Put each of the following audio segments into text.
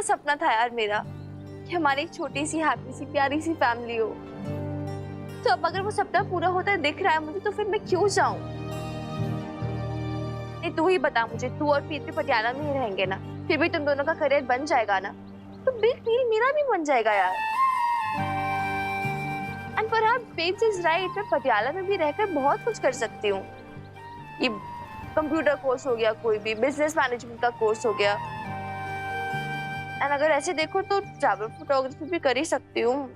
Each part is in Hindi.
सपना था यार मेरा कि हमारी एक छोटी सी हैप्पी सी प्यारी सी फैमिली हो। तो अब अगर वो सपना पूरा होता दिख रहा है मुझे, तो फिर मैं क्यों जाऊं? नहीं, तू ही बता मुझे, तू और प्रीति पटियाला में ही रहेंगे ना? फिर भी तुम दोनों का करियर बन जाएगा ना? तो बिग डील मेरा भी बन जाएगा यार। And perhaps babes is right, मैं पटियाला में भी रहकर बहुत कुछ कर सकती हूँ। ये कंप्यूटर कोर्स हो गया, कोई भी बिजनेस मैनेजमेंट का कोर्स हो गया, एंड अगर ऐसे देखो तो ट्रैवल फोटोग्राफी भी कर ही सकती हूँ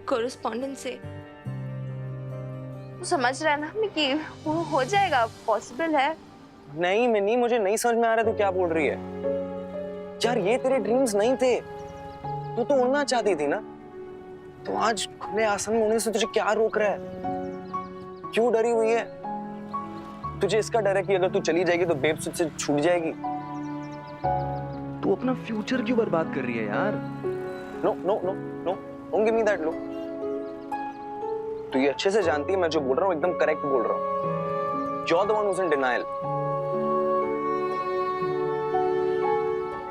कोरेस्पॉन्डेंस से। तो समझ रहा है ना मैं कि वो हो जाएगा, पॉसिबल है। नहीं मिनी, मुझे नहीं समझ में आ रहा तू क्या बोल रही है यार। ये तेरे ड्रीम्स नहीं थे, तू तो उड़ना चाहती थी ना। तो आज खुले आसमान में उड़ने से तुझे क्या रोक रहा है? क्यों डरी हुई है? तुझे इसका डर है कि अगर तू चली जाएगी तो बेब तुझसे छूट जाएगी। तू अपना फ्यूचर क्यों बर्बाद कर रही है यार? No no no no, don't give me that look. तू ये अच्छे से जानती है मैं जो बोल रहा हूँ एकदम करेक्ट बोल रहा हूँ। You're the one who's in denial.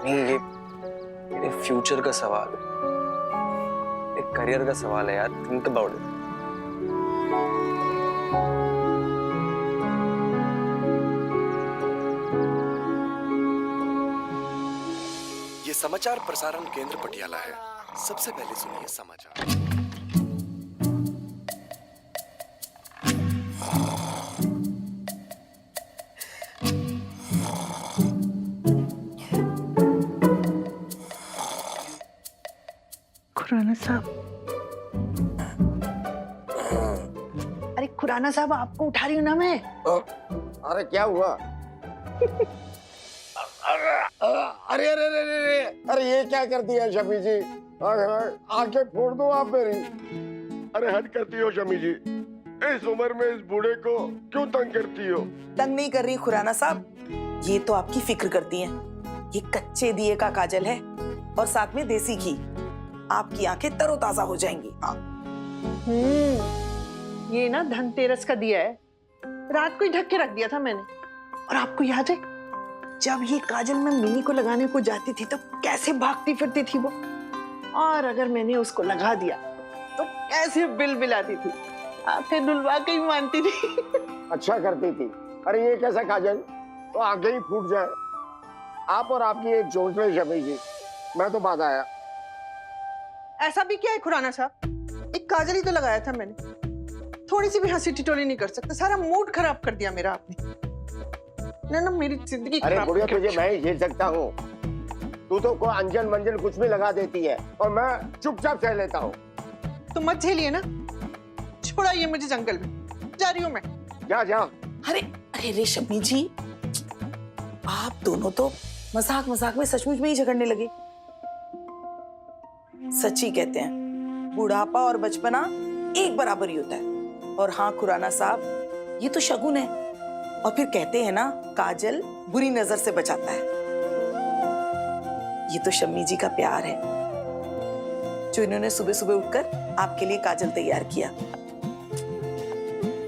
नहीं, ये फ्यूचर का सवाल है, एक करियर का सवाल है यार। Think about it. ये समाचार प्रसारण केंद्र पटियाला है। सबसे पहले सुनिए समाचार। खुराना साहब, अरे खुराना साहब, आपको उठा रही हूँ ना मैं। अरे क्या हुआ? अरे अरे अरे अरे अरे ये क्या कर दिया शमी जी? आंखें फोड़ दो आप मेरी। अरे हद करती हो शमी जी, इस उम्र में इस बूढ़े को क्यों तंग करती हो? तंग नहीं कर रही खुराना साहब, ये तो आपकी फिक्र करती हैं। ये कच्चे दिए का काजल है और साथ में देसी घी, आपकी आंखें तरोताजा हो जाएंगी। ये ना धनतेरस का दिया है, रात को ही ढक के रख दिया था मैंने। और आपको याद है जब ये काजल मैं मिनी को लगाने को जाती थी तो कैसे भागती फिरती थी वो, और अगर मैंने उसको लगा दिया तो कैसे बिलबिलाती थी, आंखें डुलवा के ही मानती थी। अच्छा करती थी। अरे ये कैसा काजल, तो आंखें ही फूट जाए। आप और आपकी ये चोंचले शमी जी, मैं तो बाद आया। ऐसा भी क्या है खुराना साहब, एक काजल ही तो लगाया था मैंने, थोड़ी सी भी हंसी टिटोली नहीं कर सकते। सारा मूड खराब कर दिया मेरा आपने ना मेरी जिंदगी। अरे बुढ़िया, तुझे मैं ही झेल सकता हूँ, तू तो कोई अंजन मंजन कुछ भी लगा देती है और मैं चुपचाप सह लेता हूँ। तो मत झेलिए ना, छोड़ाइए मुझे जंगल में, जा रही हूँ मैं। जा जा। अरे अरे रे शमी जी, आप दोनों तो मजाक मजाक में सचमुच में ही झगड़ने लगे। सच्ची कहते हैं बुढ़ापा और बचपना एक बराबर ही होता है। और हाँ खुराना साहब, ये तो शगुन है। और फिर कहते हैं ना, काजल बुरी नजर से बचाता है। ये तो शम्मी जी का प्यार है जो इन्होंने सुबह सुबह उठकर आपके लिए काजल तैयार किया।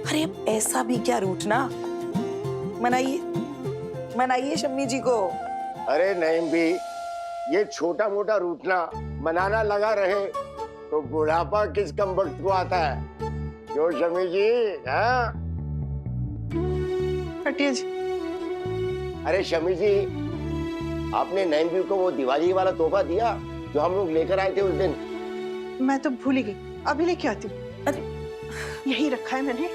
अरे अब ऐसा भी क्या रूठना, मनाइए मनाइए शम्मी जी को। अरे नहीं भी, ये छोटा मोटा रूठना मनाना लगा रहे तो बुढ़ापा किस कम वक्त को आता है? जो शमी जी, हाँ? हटिए जी। अरे शमी जी, आपने नैनवी को वो दिवाली वाला तोहफा दिया जो हम लोग लेकर आए थे उस दिन? मैं तो भूल ही गई, अभी लेके आती हूँ। अरे यही रखा है मैंने।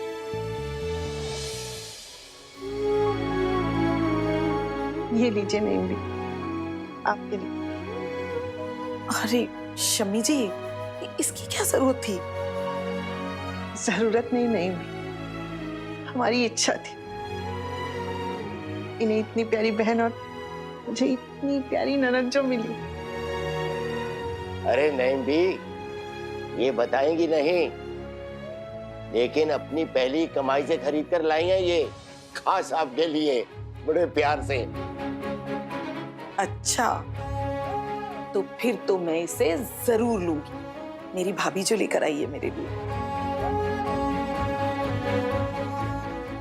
ये लीजिए नेम भी आपके लिए। अरे शम्मी जी, इसकी क्या जरूरत थी? जरूरत नहीं भी, हमारी इच्छा थी। इन्हें इतनी प्यारी बहन और मुझे इतनी प्यारी ननद जो मिली। अरे नहीं भी, ये बताएंगी नहीं, लेकिन अपनी पहली कमाई से खरीद कर लाई है ये, खास आपके लिए, बड़े प्यार से। अच्छा, तो फिर तो मैं इसे जरूर लूंगी। मेरी भाभी जो लेकर आई है मेरे लिए।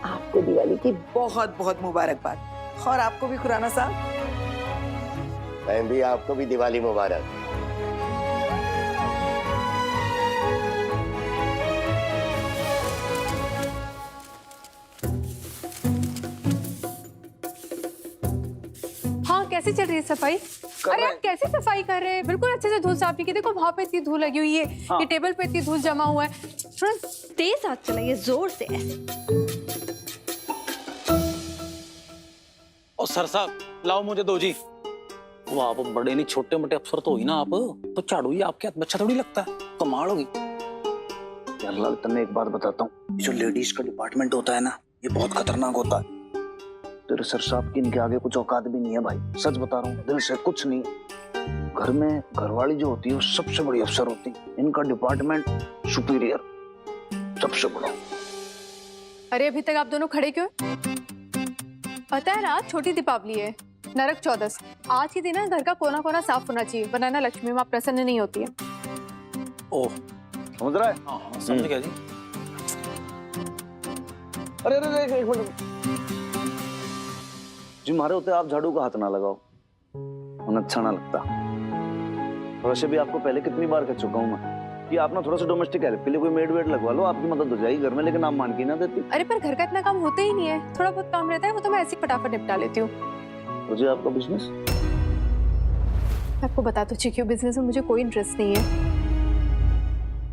आपको दिवाली की बहुत बहुत मुबारकबाद, और आपको भी खुराना साहब। बहन भी आपको भी दिवाली मुबारक। हाँ, कैसी चल रही है सफाई? अरे आप कैसे सफाई कर रहे हैं? बिल्कुल अच्छे से धूल साफ नहीं की। देखो वहाँ पे इतनी धूल लगी हुई है, ये टेबल पे इतनी धूल जमा हुआ है। थोड़ा तेज हाथ चलाइए, जोर से ऐसे। और सर साहब लाओ मुझे दो जी। वो आप बड़े नहीं छोटे मोटे अफसर तो ही ना आप, तो झाड़ू ही आपके हाथ में अच्छा थोड़ी लगता है। कमाल होगी यार। लाल तन्ने एक बात बताता हूँ, जो लेडीज का डिपार्टमेंट होता है ना, ये बहुत खतरनाक होता है। तेरे सर साहब की इनके आगे कुछ औकात भी नहीं है भाई, सच बता रहा हूँ, दिल से कुछ नहीं। घर में घरवाली जो होती है वो सबसे बड़ी अफसर होती है, इनका डिपार्टमेंट सुपीरियर सबसे बड़ा। अरे अभी तक आप दोनों खड़े क्यों? पता है ना आज छोटी दीपावली है, नरक चौदस। आज के दिन ना घर का कोना कोना साफ होना चाहिए, वरना ना लक्ष्मी माँ प्रसन्न नहीं होती है। ओह समझ रहा है? हाँ समझ गया जी। अरे अरे एक मिनट जी, मारे होते आप झाड़ू का हाथ ना लगाओ, उन्हें अच्छा ना लगता। वैसे भी आपको पहले कितनी बार कह चुका हूँ मैं कि आप ना थोड़ा सा डोमेस्टिक हेल्प के लिए कोई मेड वेड लगवा लो, आपकी मदद हो जाएगी घर में, लेकिन आप मान के ना देती। अरे पर घर का इतना काम होता ही नहीं है, थोड़ा बहुत काम रहता है वो तो मैं ऐसे ही फटाफट निपटा लेती हूँ। मुझे आपका बिजनेस, आपको बता तो चुकी हूँ, बिजनेस में मुझे कोई इंटरेस्ट नहीं है,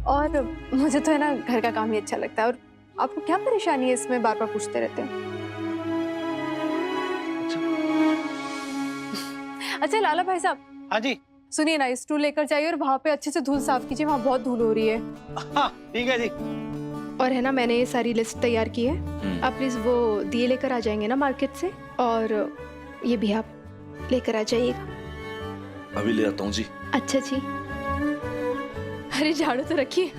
और मुझे तो है ना घर का काम ही अच्छा लगता है। और आपको क्या परेशानी है इसमें, बार बार पूछते रहते हैं? अच्छा लाला भाई साहब। हाँ जी। सुनिए ना, स्टूल लेकर जाइए और वहाँ पे अच्छे से धूल साफ कीजिए, वहाँ बहुत धूल हो रही है। हाँ ठीक है जी। और है ना, मैंने ये सारी लिस्ट तैयार की है, आप प्लीज वो दिए लेकर आ जाएंगे ना मार्केट से, और ये भी आप लेकर आ जाइएगा। अभी ले आता हूँ जी। अच्छा जी। अरे झाड़ू तो रखिए।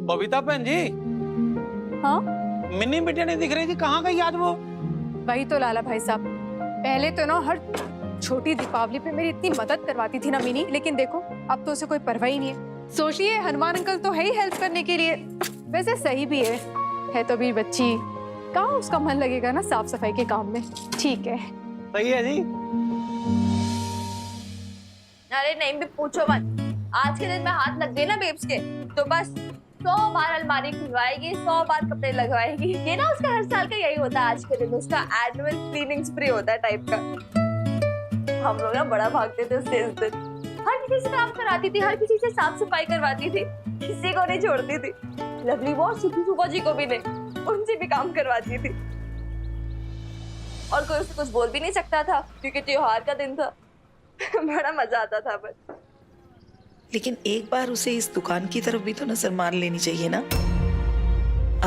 बबीता बहन जी। हाँ मिनी बिटिया नहीं दिख रही थी, कहाँ गई आज वो? वही तो लाला भाई साहब, पहले तो ना हर छोटी दीपावली पे मेरी इतनी मदद करवाती थी ना मिनी, लेकिन देखो अब तो उसे कोई परवाह ही नहीं है। सोचिए हनुमान अंकल तो है ही हेल्प करने के लिए। वैसे सही भी है तो भी बच्ची, कहाँ उसका मन लगेगा ना साफ सफाई के काम में। ठीक है सही है जी। अरे नहीं भी पूछो मत, आज के दिन में हाथ लग गए ना बेब्स के तो बस 100 बार अलमारी खुलवाएगी, 100 बार कपड़े लगवाएगी। ये ना उसका हर साल का यही होता है, आज के दिन उसका एनुअल क्लीनिंग स्प्रे होता है टाइप का। हम लोग ना बड़ा भागते थे उससे इस दिन, हर किसी से काम कराती थी, हर किसी से साफ सफाई करवाती थी, किसी को नहीं छोड़ती थी। लवली वो सुखी सुखा जी को भी नहीं, उनसे भी काम करवाती थी। और कोई उसे कुछ बोल भी नहीं सकता था क्योंकि त्योहार का दिन था। बड़ा मजा आता था बस। लेकिन एक बार उसे इस दुकान की तरफ भी तो नजर मार लेनी चाहिए ना।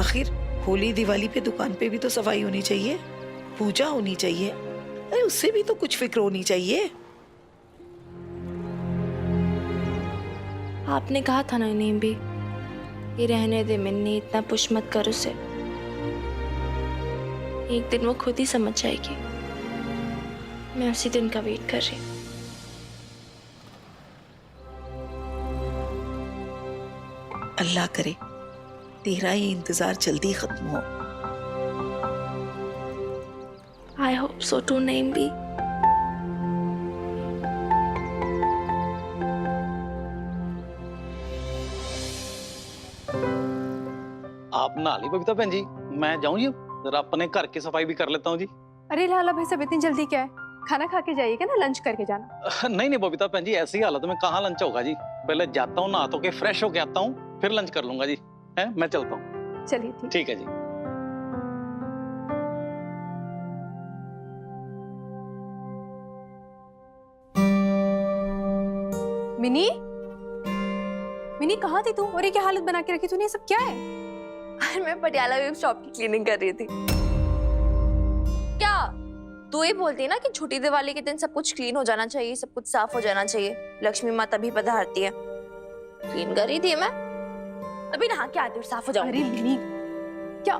आखिर होली दिवाली पे दुकान पे भी तो सफाई होनी चाहिए, पूजा होनी चाहिए। अरे उससे भी तो कुछ फिक्र होनी चाहिए। आपने कहा था ना इन्हें भी, ये रहने दे मिन्नी, इतना पुश मत कर उसे, एक दिन वो खुद ही समझ जाएगी। मैं उसी दिन का वेट कर रही हूँ। अल्लाह करे तेरा ये इंतजार जल्दी खत्म हो। I hope so too name भी। आप नहा ली बबीता बहन जी, मैं जाऊं जी, जरा अपने घर की सफाई भी कर लेता हूँ जी। अरे लाला भाई साहब इतनी जल्दी क्या है, खाना खा के जाइएगा ना, लंच करके जाना। नहीं नहीं बबीता बहन जी, ऐसी हालत में कहाँ लंच होगा जी, पहले जाता हूँ नहा धो के फ्रेश होके आता हूँ, फिर लंच कर लूंगा जी। है मैं चलता हूँ। चलिए ठीक। ठीक है जी। मिनी, मिनी कहाँ थी तू, और ये क्या हालत बना के रखी तूने, ये सब क्या है? अरे मैं पटियाला वेब शॉप की क्लीनिंग कर रही थी। क्या तू ही बोलती ना कि छोटी दिवाली के दिन सब कुछ क्लीन हो जाना चाहिए, सब कुछ साफ हो जाना चाहिए, लक्ष्मी माँ तभी पधारती है। क्लीन कर रही थी मैं, अभी नहा के आती हूँ, साफ हो जाऊंगी। अरे मिनी क्या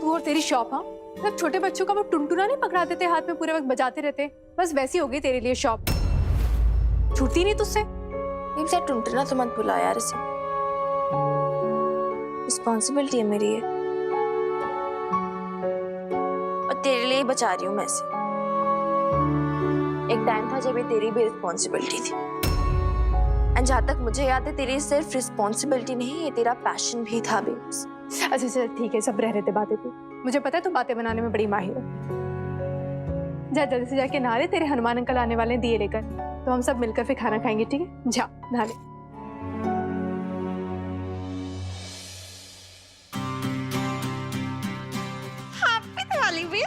तू और तेरी शॉप, हाँ मतलब छोटे बच्चों का वो टुनटुना नहीं पकड़ा देते हाथ में, पूरे वक्त बजाते रहते, बस वैसी हो गई तेरे लिए शॉप, छूटती नहीं तुझसे। एक साथ टुनटुना तो मत भुला यार, इसे रिस्पॉन्सिबिलिटी है मेरी ये। लिए ही बचा रही हूँ मैं इसे। एक टाइम था जब ये तेरी भी रिस्पॉन्सिबिलिटी थी, एंड जहाँ तक मुझे याद है तेरी सिर्फ रिस्पॉन्सिबिलिटी नहीं, ये तेरा पैशन भी था बेब्स। अच्छा चल ठीक है, सब रह रहे थे बातें तू, मुझे पता है तू बातें बनाने में बड़ी माहिर है। जा जल्दी से जाके नहा ले, तेरे हनुमान अंकल आने वाले हैं दिए लेकर, तो हम सब मिलकर फिर खाना खाएंगे, ठीक है? जा नहा ले। हैप्पी दिवाली भी।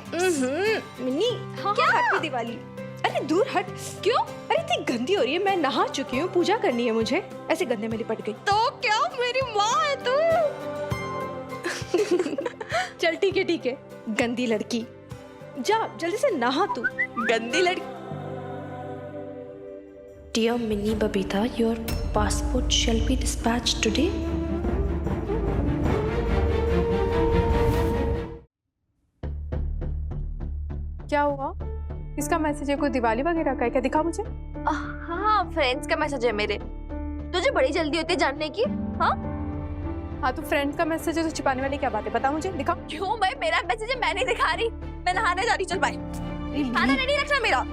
मिन्नी हाँ क्या हाँ, हैप्पी दिवाली? अरे दूर हट। क्यों? अरे इतनी गंदी हो रही है, मैं नहा चुकी हूँ, पूजा करनी है मुझे, ऐसे गंदे में लिपट गई तो क्या? मेरी माँ है तू। चल ठीक है, गंदी लड़की, जा जल्दी से नहा तू, गंदी लड़की। Dear Minnie Babita, your passport shall be dispatched today. क्या हुआ? किसका मैसेज है? कोई दिवाली वगैरह का है क्या? दिखा मुझे। हाँ, फ्रेंड्स का मैसेज है मेरे। तुझे बड़ी जल्दी होती है जानने की? हाँ हाँ, तो फ्रेंड्स का मैसेज है तो छिपाने वाली क्या बात है? बता मुझे, दिखा। क्यों भाई, मेरा मैसेज है, मैं नहीं दिखा रही, मैं नहाने जा रही, चल बाय। खाना रेडी रखना मेरा।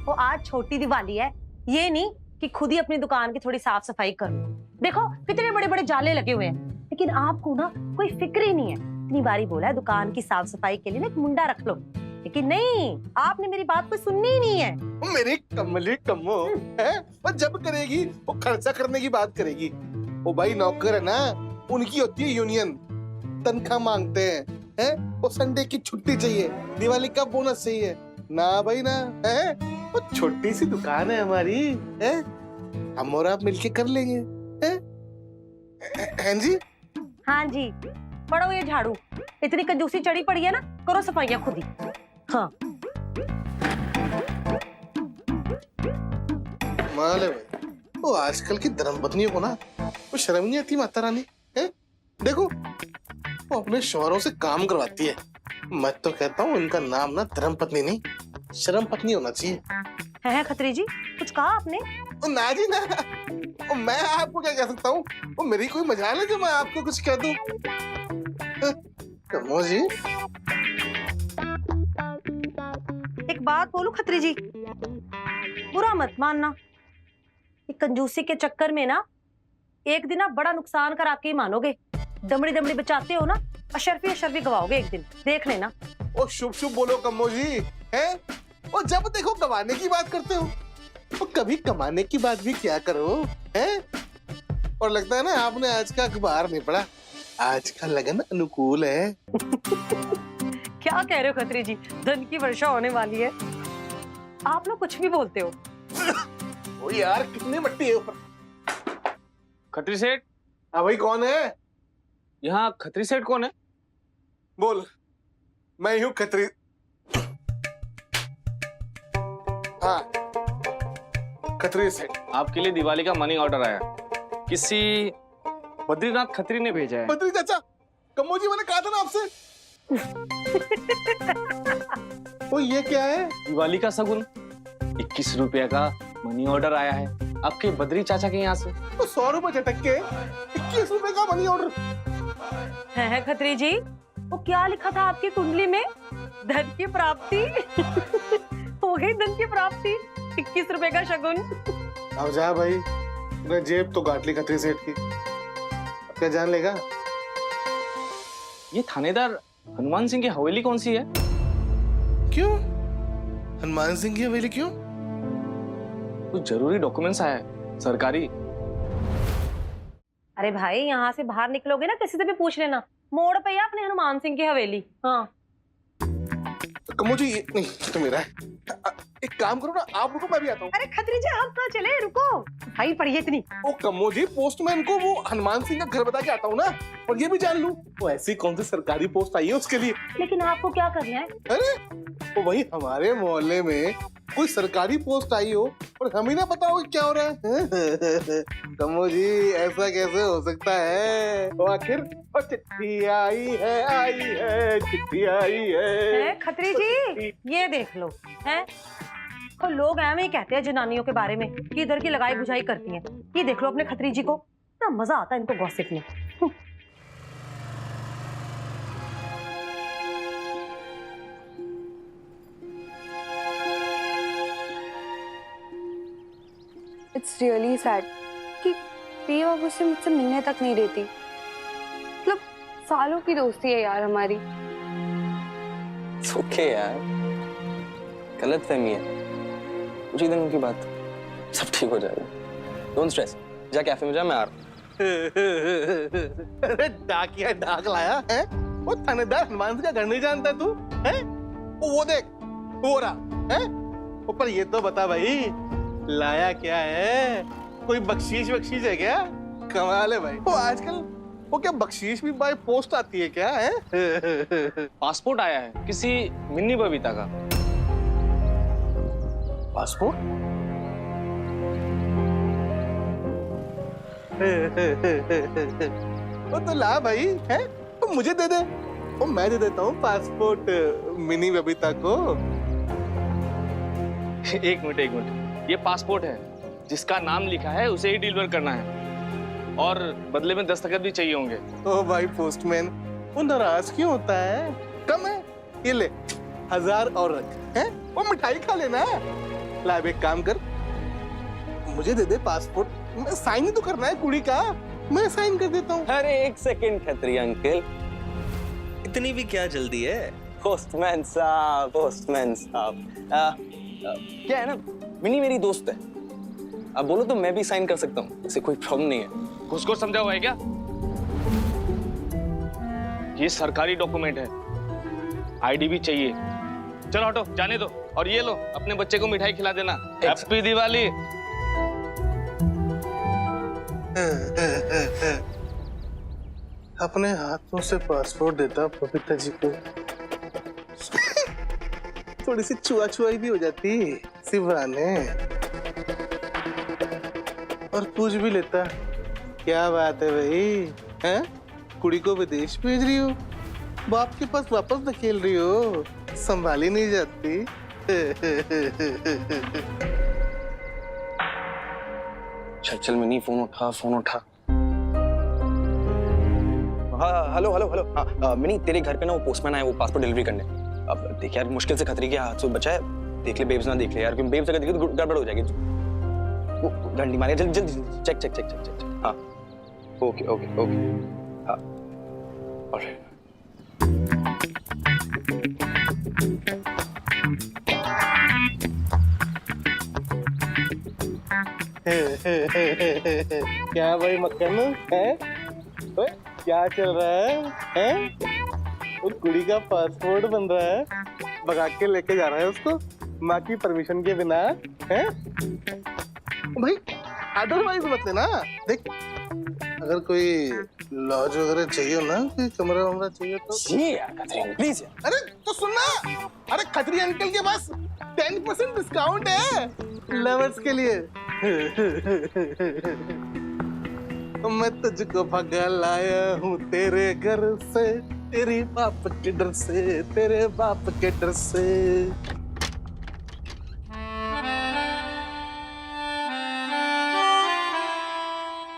वो आज छोटी दिवाली है, ये नहीं कि खुद ही अपनी दुकान की थोड़ी साफ सफाई कर लो। देखो कितने बड़े बड़े जाले लगे हुए हैं, लेकिन आपको ना कोई फिक्र ही नहीं है। इतनी बारी बोला है दुकान की साफ सफाई के लिए ना एक मुंडा रख लो, लेकिन नहीं, आपने मेरी बात को सुननी ही नहीं है। मेरी कमली कमो है, वो जब करेगी वो खर्चा करने की बात करेगी। वो भाई नौकर है ना, उनकी होती है यूनियन, तनख्वाह मांगते हैं, वो संडे की छुट्टी चाहिए, दिवाली का बोनस चाहिए ना भाई ना, है वो छोटी सी दुकान है हमारी, है हम और आप मिलके कर लेंगे, हैं जी? हाँ जी, पढ़ो ये झाड़ू, इतनी कंजूसी चढ़ी पड़ी है ना, करो सफाइयाँ खुद ही। हाँ माल है भाई, वो आजकल की धर्मपत्नियों को ना वो शर्म नहीं आती माता रानी, है देखो वो अपने शौहरों से काम करवाती है। मैं तो कहता हूँ इनका नाम ना धर्मपत्नी नहीं, शर्म पत्नी होना चाहिए। है खत्री जी, कुछ कहा आपने? ओ ना जी ना, ओ मैं आपको क्या कह सकता हूँ, वो मेरी कोई मजाल है जो मैं आपको कुछ कह दूं? कमो जी, एक बात बोलूं खत्री जी, बुरा मत मानना, ये कंजूसी के चक्कर में ना एक दिन आप बड़ा नुकसान करा के ही मानोगे। दमड़ी दमड़ी बचाते हो ना, अशरफी अशरफी गवाओगे एक दिन, देख लेना। ओ शुभ शुभ बोलो कमो जी, है वो जब देखो कमाने की बात करते हो, तो कभी कमाने की बात भी क्या करो, है? और लगता है ना आपने आज का अखबार नहीं पढ़ा, आज का लगन अनुकूल है। क्या कह रहे हो खत्री जी, धन की वर्षा होने वाली है, आप लोग कुछ भी बोलते हो। ओ यार कितनी मट्टी है ऊपर। खत्री सेठ, हाँ भाई कौन है? यहाँ खत्री सेठ कौन है? बोल, मैं हूँ खत्री। हाँ खत्री सेठ। आपके लिए दिवाली का मनी ऑर्डर आया, किसी बद्रीनाथ खत्री ने भेजा है। बद्री चाचा, कम्मो जी मैंने कहा था ना आपसे। ओ ये क्या है? दिवाली का शगुन, 21 रुपए का मनी ऑर्डर आया है आपके बद्री चाचा के यहाँ से। तो 100 रुपए झटक के 21 रुपए का मनी ऑर्डर है खत्री जी, वो क्या लिखा था आपकी कुंडली में? धन की प्राप्ति। हो गई धन की प्राप्ति, 21 रुपए का शगुन। अब जा भाई, मैं जेब तो गांठ ली खत्री सेठ की, अब क्या जान लेगा? ये थानेदार हनुमान सिंह की हवेली कौन सी है? क्यों हनुमान सिंह की हवेली क्यों? कुछ जरूरी डॉक्यूमेंट्स आया है, सरकारी। अरे भाई यहाँ से बाहर निकलोगे ना, किसी से भी पूछ लेना, मोड़ पे है अपने हनुमान सिंह की हवेली। हाँ कम्मो जी ये नहीं, ये तो मेरा है। एक काम करो ना, आप रुको मैं भी आता हूँ। अरे खत्री जी आप कहाँ चले, रुको, भाई पढ़िए इतनी। ओ कम्मो जी, पोस्टमैन को वो हनुमान सिंह का घर बता के आता हूँ ना, और ये भी जान लूं वो ऐसी कौन सी सरकारी पोस्ट आई है उसके लिए। लेकिन आपको क्या करना है? अरे वो वही हमारे मोहल्ले में कोई सरकारी पोस्ट आई हो और हम ही ना पता हो क्या हो रहा है। कम्मो जी ऐसा कैसे हो सकता है? वो आखिर चिट्ठी आई है चिट्ठी आई है। खत्री जी ये देख लो, है तो लोग ऐਵੇਂ ही कहते हैं जनानियों के बारे में कि इधर की लगाई बुझाई करती हैं। ये देख लो अपने खत्री जी को, इतना मजा आता है इनको गॉसिप में। इट्स रियली सैड कि प्रिया अब उससे मुझसे मिलने तक नहीं देती। मतलब सालों की दोस्ती है यार हमारी। ओके यार, गलत फहमी है, कुछ ही दिनों की बात, सब ठीक हो जाएगा। डोंट स्ट्रेस, जा कैफे में जा, मैं आ रहा हूँ। अरे डाकिया डाक लाया है? वो थानेदार हनुमान सिंह का घर नहीं जानता तू है? वो देख हो रहा है। ऊपर ये तो बता भाई, लाया क्या है? कोई बख्शीश वख्शीश है क्या? कमाल है भाई। वो आजकल वो क्या बख्शीश भी बाय पोस्ट आती है क्या है? पासपोर्ट आया है किसी मिन्नी बबीता का। पासपोर्ट? वो तो ला भाई है, तो मुझे दे दे, वो मैं दे देता हूँ पासपोर्ट मिनी बबीता को। एक मिनट, ये पासपोर्ट है, जिसका नाम लिखा है उसे ही डिलीवर करना है और बदले में दस्तखत भी चाहिए होंगे। ओ भाई पोस्टमैन, वो नाराज क्यों होता है? कम है, ये ले 1000 और रख है, वो मिठाई खा लेना। ला एक काम कर, मुझे दे दे पासपोर्ट, मैं साइन ही तो करना है कुड़ी का, मैं साइन कर देता हूँ। अरे एक सेकंड खत्री अंकल, इतनी भी क्या जल्दी है? पोस्टमैन साहब, पोस्टमैन साहब, क्या है ना, मिनी मेरी दोस्त है, अब बोलो तो मैं भी साइन कर सकता हूँ, इससे कोई प्रॉब्लम नहीं है। उसको समझा हुआ है क्या? ये सरकारी डॉक्यूमेंट है, आईडी भी चाहिए। चलो हटो, जाने दो, और ये लो अपने बच्चे को मिठाई खिला देना। हैप्पी दिवाली। अपने हाथों से पासपोर्ट देता बबीता जी को, थोड़ी सी छुआ छुआई भी हो जाती सिवाने, और पूछ भी लेता क्या बात है भाई, हैं? कुड़ी को विदेश भेज रही हो, बाप के पास वापस धकेल रही हो, संभाली नहीं जाती। चल चल मिनी, फोन उठा, फोन उठा। हाँ हेलो हेलो हेलो, हाँ मिनी तेरे घर पे ना वो पोस्टमैन आया, वो पासपोर्ट डिलीवरी करने। अब देख यार, मुश्किल से खतरी के हाथ से बचा है, देख ले बेब्स ना देख ले यार, क्योंकि बेब्स अगर देखे तो गड़बड़ हो जाएगी। वो डंडी मारे, जल्दी जल्दी check check check check check. हाँ ओके ओके ओके, हाँ ऑलराइट। क्या भाई मक्खन है? ओए, क्या चल रहा है? हैं? वो कुड़ी का पासपोर्ट बन रहा है, भगा के लेके जा रहा है उसको माँ की परमिशन के बिना, हैं? भाई अदरवाइज मत लेना। देख, अगर कोई लॉज वगैरह चाहिए हो ना, कोई कमरा वमरा चाहिए तो जी यार खतरी प्लीज यार। अरे तो सुनना, अरे खतरी अंकल के पास 10% डिस्काउंट है लवर्स के लिए। मैं तुझको भगा लाया हूँ तेरे घर से, तेरी बाप के डर से, तेरे बाप के डर से।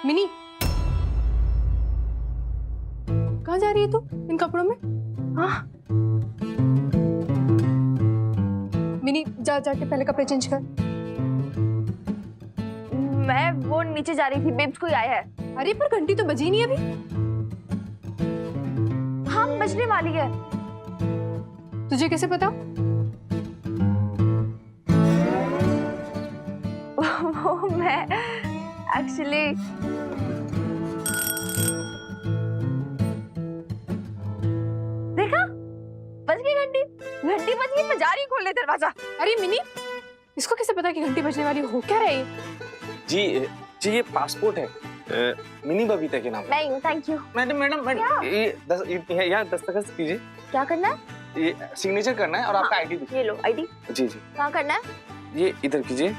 मिनी, कहाँ जा रही है तू इन कपड़ों में? हाँ मिनी, जा जाके पहले कपड़े चेंज कर। मैं वो नीचे जा रही थी, बेब्स कोई आया है। अरे पर घंटी तो बजी नहीं अभी। हाँ बजने वाली है। तुझे कैसे पता? वो मैं एक्चुअली देखा, बज गई घंटी, घंटी बज गई, मैं जा रही हूँ खोलने दरवाजा। अरे मिनी, इसको कैसे पता कि घंटी बजने वाली हो? क्या रही? जी जी ये पासपोर्ट है मिनी बबीता के नाम। नहीं thank you. Madam madam madam, ये यहाँ दस्तखत कीजिए। क्या करना है? ये सिग्नेचर करना है और आपका आईडी दीजिए। ये लो आईडी। जी जी, कहाँ करना है? ये इधर कीजिए।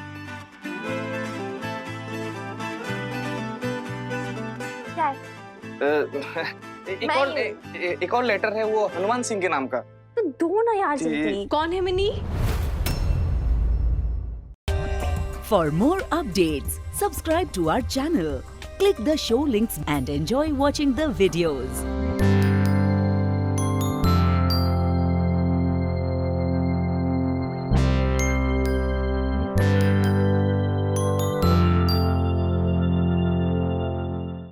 क्या है? एक और लेटर है, वो हनुमान सिंह के नाम का। तो दो ना यार जल्दी। कौन है mini? For more updates, subscribe to our channel, click the show links and enjoy watching the videos.